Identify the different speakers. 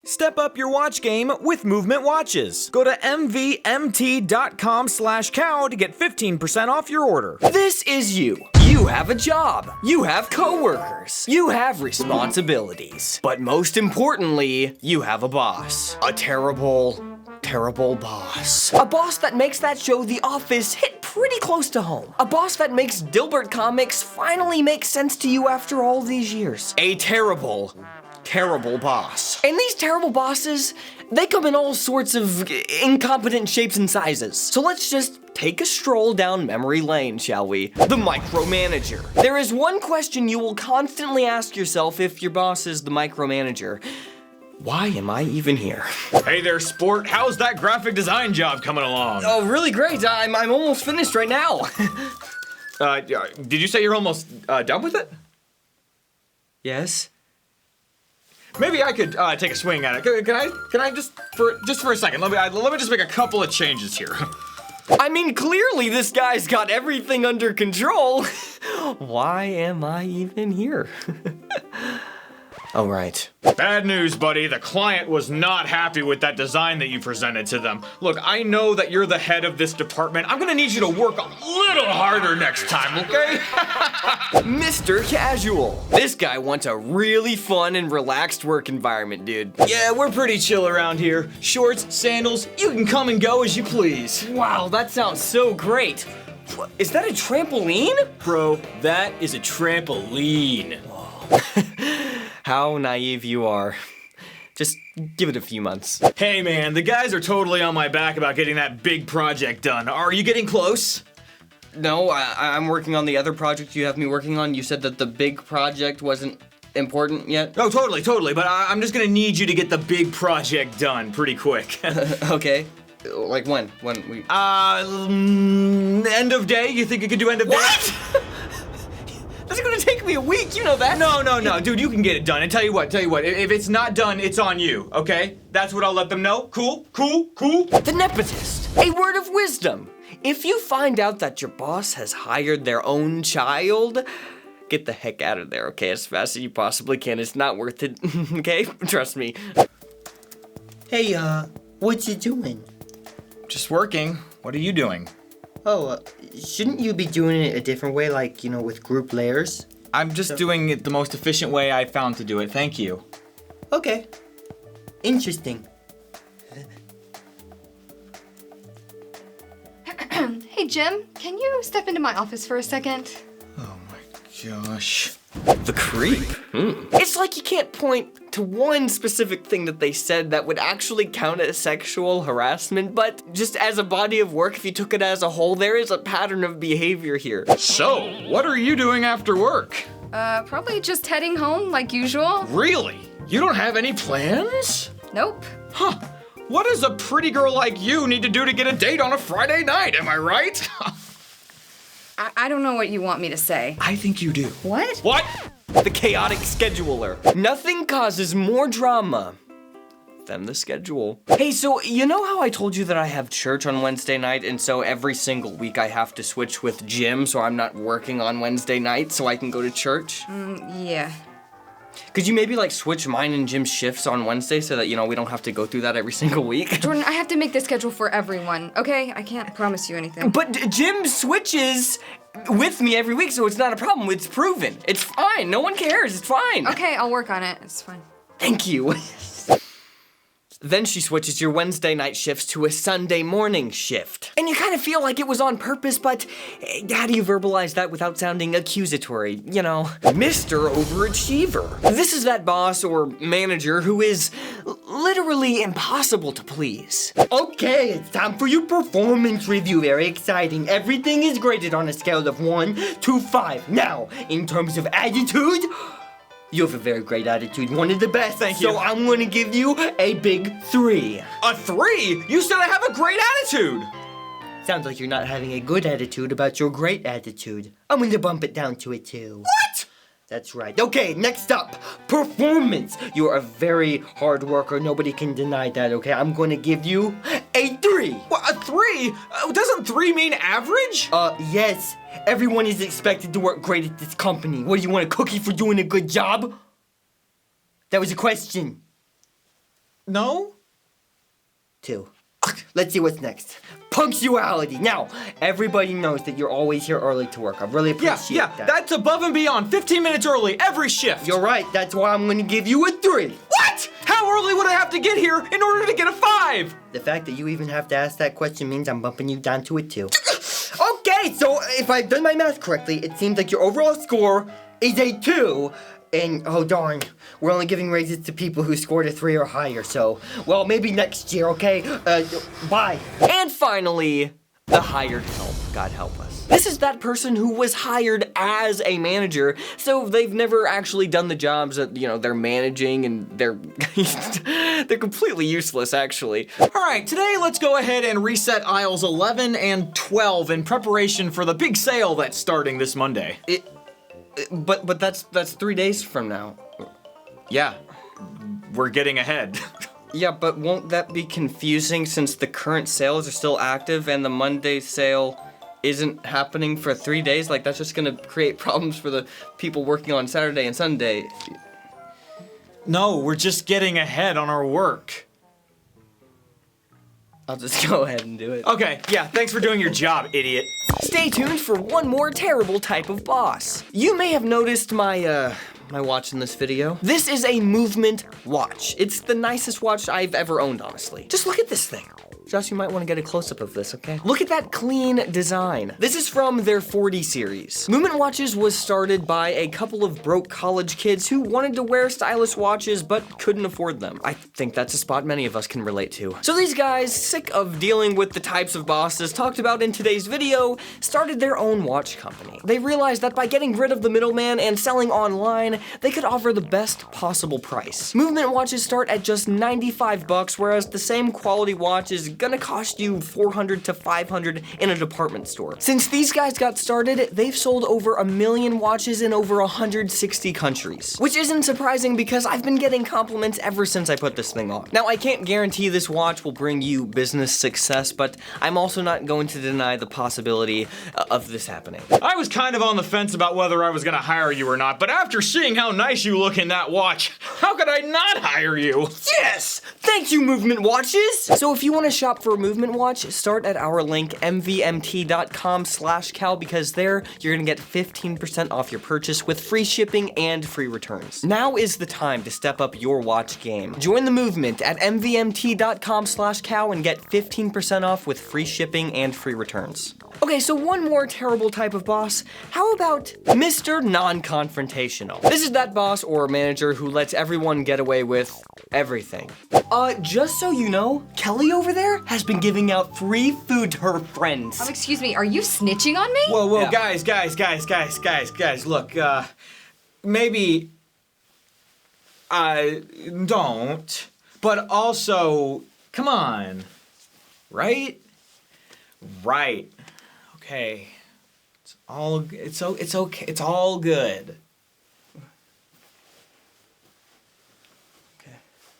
Speaker 1: Step up your watch game with Movement Watches. Go to mvmt.com/cow to get 15% off your order.
Speaker 2: This is you. You have a job. You have coworkers. You have responsibilities. But most importantly, you have a boss. A terrible boss. A boss that makes that show The Office hit pretty close to home. A boss that makes Dilbert comics finally make sense to you after all these years. A terrible boss. And these terrible bosses, they come in all sorts of incompetent shapes and sizes. So let's just take a stroll down memory lane, shall we? The micromanager. There is one question you will constantly ask yourself if your boss is the micromanager. Why am I even here?
Speaker 3: Hey there, sport. How's that graphic design job coming along?
Speaker 2: Oh, really great. I'm almost finished right now.
Speaker 3: Did you say you're almost done with it?
Speaker 2: Yes.
Speaker 3: Maybe I could take a swing at it. Can I just for a second? Let me just make a couple of changes here.
Speaker 2: I mean, clearly this guy's got everything under control. Why am I even here? Oh, right.
Speaker 3: Bad news, buddy. The client was not happy with that design that you presented to them. Look, I know that you're the head of this department. I'm gonna need you to work a little harder next time, okay?
Speaker 2: Mr. Casual. This guy wants a really fun and relaxed work environment, dude.
Speaker 3: Yeah, we're pretty chill around here. Shorts, sandals, you can come and go as you please.
Speaker 2: Wow, that sounds so great. Is that a trampoline?
Speaker 1: Bro, that is a trampoline.
Speaker 2: How naive you are. Just give it a few months.
Speaker 3: Hey man, the guys are totally on my back about getting that big project done. Are you getting close?
Speaker 2: No, I'm working on the other project you have me working on. You said that the big project wasn't important yet?
Speaker 3: Oh, totally, but I'm just gonna need you to get the big project done pretty quick.
Speaker 2: Okay. Like when? When we...
Speaker 3: End of day? You think you could do end of day?
Speaker 2: What? That's gonna take me a week, you know that?
Speaker 3: No, dude, you can get it done. And tell you what, if it's not done, it's on you, okay? That's what I'll let them know. Cool?
Speaker 2: The nepotist. A word of wisdom. If you find out that your boss has hired their own child, get the heck out of there, okay? As fast as you possibly can. It's not worth it, okay? Trust me.
Speaker 4: Hey, what you doing?
Speaker 3: Just working. What are you doing?
Speaker 4: Oh, shouldn't you be doing it a different way, like, you know, with group layers?
Speaker 3: I'm just doing it the most efficient way I found to do it. Thank you.
Speaker 4: Okay. Interesting.
Speaker 5: Hey, Jim, can you step into my office for a second?
Speaker 3: Oh my gosh.
Speaker 2: The creep. It's like you can't point to one specific thing that they said that would actually count as sexual harassment, but just as a body of work, if you took it as a whole, there is a pattern of behavior here.
Speaker 3: So, what are you doing after work?
Speaker 5: Probably just heading home like usual.
Speaker 3: Really? You don't have any plans?
Speaker 5: Nope.
Speaker 3: Huh. What does a pretty girl like you need to do to get a date on a Friday night, am I right?
Speaker 5: I don't know what you want me to say.
Speaker 3: I think you do.
Speaker 5: What?
Speaker 3: What?
Speaker 2: The chaotic scheduler. Nothing causes more drama than the schedule. Hey, so you know how I told you that I have church on Wednesday night, and so every single week I have to switch with Jim so I'm not working on Wednesday night so I can go to church?
Speaker 5: Yeah.
Speaker 2: Could you maybe like switch mine and Jim's shifts on Wednesday so that, you know, we don't have to go through that every single week?
Speaker 5: Jordan, I have to make the schedule for everyone, okay? I can't promise you anything.
Speaker 2: But Jim switches with me every week, so it's not a problem. It's proven. It's fine. No one cares. It's fine.
Speaker 5: Okay, I'll work on it. It's fine.
Speaker 2: Thank you. Then she switches your Wednesday night shifts to a Sunday morning shift. And you kind of feel like it was on purpose, but how do you verbalize that without sounding accusatory? You know, Mr. Overachiever. This is that boss or manager who is literally impossible to please.
Speaker 4: Okay, it's time for your performance review. Very exciting. Everything is graded on a scale of 1 to 5. Now, in terms of attitude, you have a very great attitude, one of the best.
Speaker 3: Thank you.
Speaker 4: So I'm gonna give you a big 3.
Speaker 3: A 3? You said I have a great attitude!
Speaker 4: Sounds like you're not having a good attitude about your great attitude. I'm gonna bump it down to a 2.
Speaker 3: What?
Speaker 4: That's right. Okay, next up, performance. You're a very hard worker. Nobody can deny that, okay? I'm gonna give you a 3.
Speaker 3: What, a 3? Doesn't 3 mean average?
Speaker 4: Yes. Everyone is expected to work great at this company. What, do you want a cookie for doing a good job? That was a question.
Speaker 1: No?
Speaker 4: 2. Let's see what's next. Punctuality. Now, everybody knows that you're always here early to work. I really appreciate that.
Speaker 1: That's above and beyond. 15 minutes early every shift.
Speaker 4: You're right. That's why I'm gonna give you a 3.
Speaker 1: What? How early would I have to get here in order to get a 5?
Speaker 4: The fact that you even have to ask that question means I'm bumping you down to a 2. Okay, so if I've done my math correctly, it seems like your overall score is a 2. And, oh darn, we're only giving raises to people who scored a 3 or higher, so, well, maybe next year, okay? Bye.
Speaker 2: And finally, the hired help. God help us. This is that person who was hired as a manager, so they've never actually done the jobs that, they're managing, and they're they're completely useless, actually.
Speaker 1: All right, today let's go ahead and reset aisles 11 and 12 in preparation for the big sale that's starting this Monday.
Speaker 2: But that's 3 days from now.
Speaker 1: Yeah, we're getting ahead.
Speaker 2: Yeah, but won't that be confusing since the current sales are still active and the Monday sale isn't happening for 3 days? Like, that's just gonna create problems for the people working on Saturday and Sunday.
Speaker 1: No, we're just getting ahead on our work.
Speaker 2: I'll just go ahead and do it.
Speaker 1: Okay, yeah, thanks for doing your job, idiot.
Speaker 2: Stay tuned for one more terrible type of boss. You may have noticed my watch in this video. This is a movement watch. It's the nicest watch I've ever owned, honestly. Just look at this thing. Josh, you might want to get a close-up of this, okay? Look at that clean design. This is from their 40 series. Movement Watches was started by a couple of broke college kids who wanted to wear stylish watches but couldn't afford them. I think that's a spot many of us can relate to. So these guys, sick of dealing with the types of bosses talked about in today's video, started their own watch company. They realized that by getting rid of the middleman and selling online, they could offer the best possible price. Movement watches start at just $95, whereas the same quality watch is gonna cost you $400 to $500 in a department store. Since these guys got started, they've sold over 1 million watches in over 160 countries. Which isn't surprising because I've been getting compliments ever since I put this thing on. Now, I can't guarantee this watch will bring you business success, but I'm also not going to deny the possibility of this happening.
Speaker 3: I was kind of on the fence about whether I was gonna hire you or not, but after seeing how nice you look in that watch, how could I not hire you?
Speaker 2: Yes! Thank you, Movement Watches! So if you want to shop for a Movement Watch, start at our link mvmt.com/Cal because there you're gonna get 15% off your purchase with free shipping and free returns. Now is the time to step up your watch game. Join the movement at mvmt.com/Cal and get 15% off with free shipping and free returns. Okay, so one more terrible type of boss. How about Mr. Non-Confrontational? This is that boss or manager who lets everyone get away with everything. Just so you know, Kelly over there has been giving out free food to her friends.
Speaker 5: Excuse me, are you snitching on me?
Speaker 1: Whoa,
Speaker 2: Yeah.
Speaker 1: guys, look, maybe I don't, but also, come on, right? Right. Okay. It's okay, it's all good.